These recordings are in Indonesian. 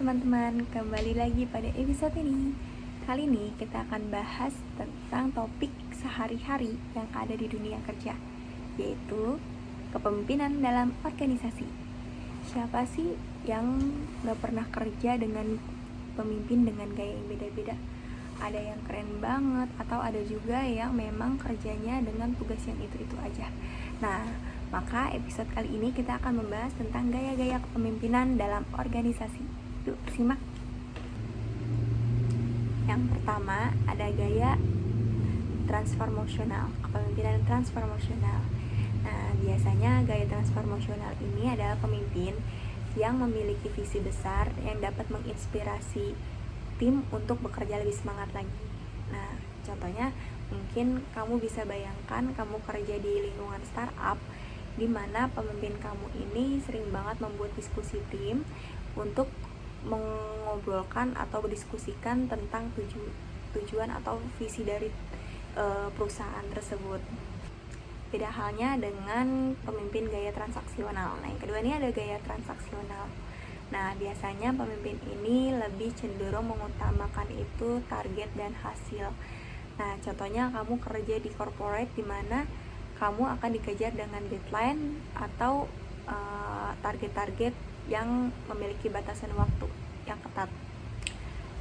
teman-teman, kembali lagi pada episode ini. Kali ini kita akan bahas tentang topik sehari-hari yang ada di dunia kerja, yaitu kepemimpinan dalam organisasi. Siapa sih yang gak pernah kerja dengan pemimpin dengan gaya yang beda-beda? Ada yang keren banget, atau ada juga yang memang kerjanya dengan tugas yang itu-itu aja. Nah, maka episode kali ini kita akan membahas tentang gaya-gaya kepemimpinan dalam organisasi. Yuk, simak. Yang pertama, ada gaya transformasional, kepemimpinan transformasional. Nah, biasanya gaya transformasional ini adalah pemimpin yang memiliki visi besar yang dapat menginspirasi tim untuk bekerja lebih semangat lagi. Nah, contohnya mungkin kamu bisa bayangkan kamu kerja di lingkungan startup di mana pemimpin kamu ini sering banget membuat diskusi tim untuk mengobrolkan atau berdiskusikan tentang tujuan atau visi dari perusahaan tersebut. Beda halnya dengan pemimpin gaya transaksional. Nah, yang kedua ini ada gaya transaksional. Nah, biasanya pemimpin ini lebih cenderung mengutamakan itu target dan hasil. Nah, contohnya kamu kerja di corporate di mana kamu akan dikejar dengan deadline atau target-target yang memiliki batasan waktu yang ketat.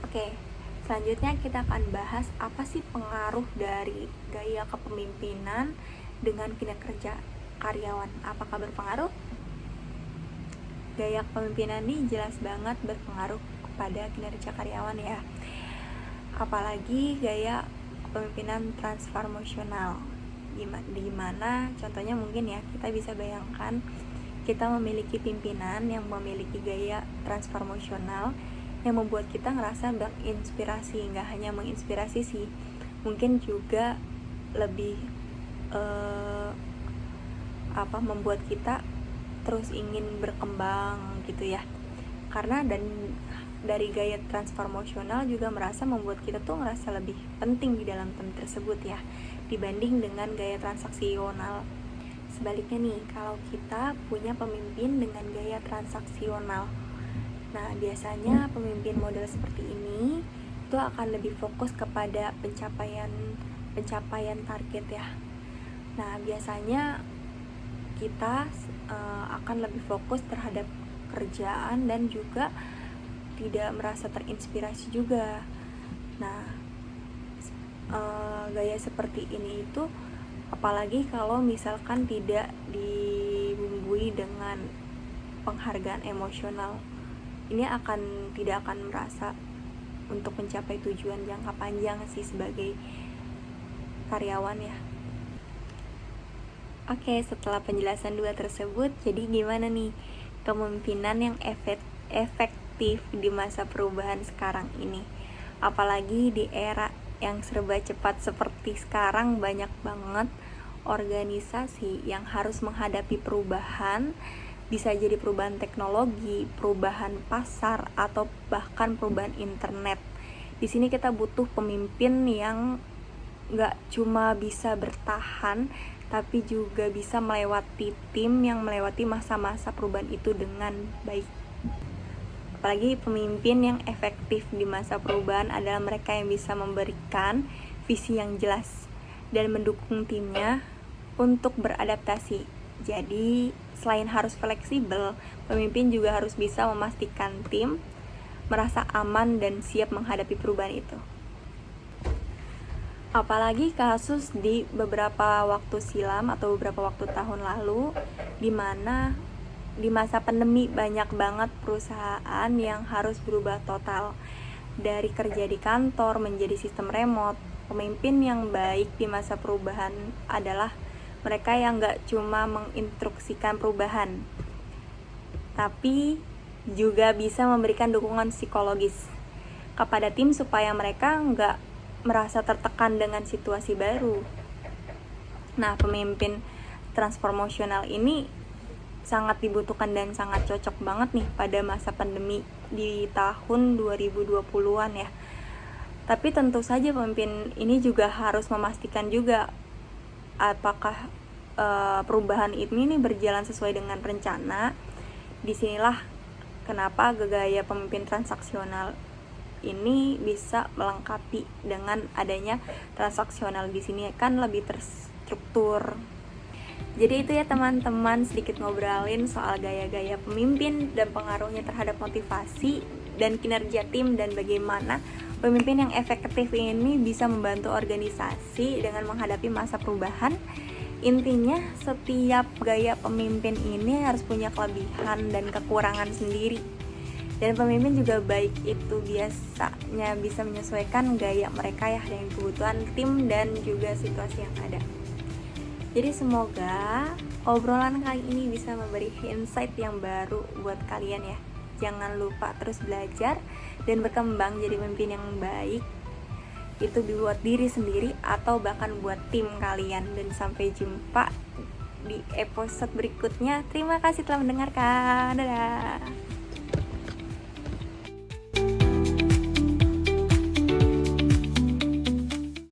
Oke, selanjutnya kita akan bahas apa sih pengaruh dari gaya kepemimpinan dengan kinerja karyawan. Apakah berpengaruh? Gaya kepemimpinan ini jelas banget berpengaruh kepada kinerja karyawan ya. Apalagi gaya kepemimpinan transformasional. Dimana contohnya mungkin ya, kita bisa bayangkan kita memiliki pimpinan yang memiliki gaya transformasional yang membuat kita ngerasa berinspirasi. Nggak hanya menginspirasi sih, mungkin juga lebih membuat kita terus ingin berkembang gitu ya. Karena dari gaya transformasional juga merasa membuat kita tuh ngerasa lebih penting di dalam tim tersebut ya, dibanding dengan gaya transaksional. Sebaliknya nih, kalau kita punya pemimpin dengan gaya transaksional, nah biasanya pemimpin model seperti ini itu akan lebih fokus kepada pencapaian target ya. Nah, biasanya kita akan lebih fokus terhadap kerjaan dan juga tidak merasa terinspirasi juga. Nah, gaya seperti ini itu apalagi kalau misalkan tidak dibumbui dengan penghargaan emosional, ini tidak akan merasa untuk mencapai tujuan jangka panjang sih sebagai karyawan ya. Oke, setelah penjelasan dua tersebut, jadi gimana nih kepemimpinan yang efektif di masa perubahan sekarang ini? Apalagi di era yang serba cepat seperti sekarang, banyak banget organisasi yang harus menghadapi perubahan, bisa jadi perubahan teknologi, perubahan pasar, atau bahkan perubahan internet. Di sini kita butuh pemimpin yang gak cuma bisa bertahan, tapi juga bisa melewati tim yang melewati masa-masa perubahan itu dengan baik. Apalagi pemimpin yang efektif di masa perubahan adalah mereka yang bisa memberikan visi yang jelas dan mendukung timnya untuk beradaptasi. Jadi, selain harus fleksibel, pemimpin juga harus bisa memastikan tim merasa aman dan siap menghadapi perubahan itu. Apalagi kasus di beberapa waktu silam atau beberapa waktu tahun lalu, di mana di masa pandemi banyak banget perusahaan yang harus berubah total dari kerja di kantor menjadi sistem remote. Pemimpin yang baik di masa perubahan adalah mereka yang gak cuma menginstruksikan perubahan, tapi juga bisa memberikan dukungan psikologis kepada tim supaya mereka gak merasa tertekan dengan situasi baru. Nah, pemimpin transformasional ini sangat dibutuhkan dan sangat cocok banget nih pada masa pandemi di tahun 2020-an ya. Tapi tentu saja pemimpin ini juga harus memastikan juga apakah perubahan ini berjalan sesuai dengan rencana. Disinilah kenapa gaya pemimpin transaksional ini bisa melengkapi dengan adanya transaksional di sini kan lebih terstruktur. Jadi itu ya teman-teman, sedikit ngobrolin soal gaya-gaya pemimpin dan pengaruhnya terhadap motivasi dan kinerja tim, dan bagaimana pemimpin yang efektif ini bisa membantu organisasi dengan menghadapi masa perubahan. Intinya setiap gaya pemimpin ini harus punya kelebihan dan kekurangan sendiri, dan pemimpin juga baik itu biasanya bisa menyesuaikan gaya mereka ya dengan kebutuhan tim dan juga situasi yang ada. Jadi semoga obrolan kali ini bisa memberi insight yang baru buat kalian ya. Jangan lupa terus belajar dan berkembang jadi pemimpin yang baik, itu buat diri sendiri atau bahkan buat tim kalian. Dan sampai jumpa di episode berikutnya. Terima kasih telah mendengarkan. Dadah.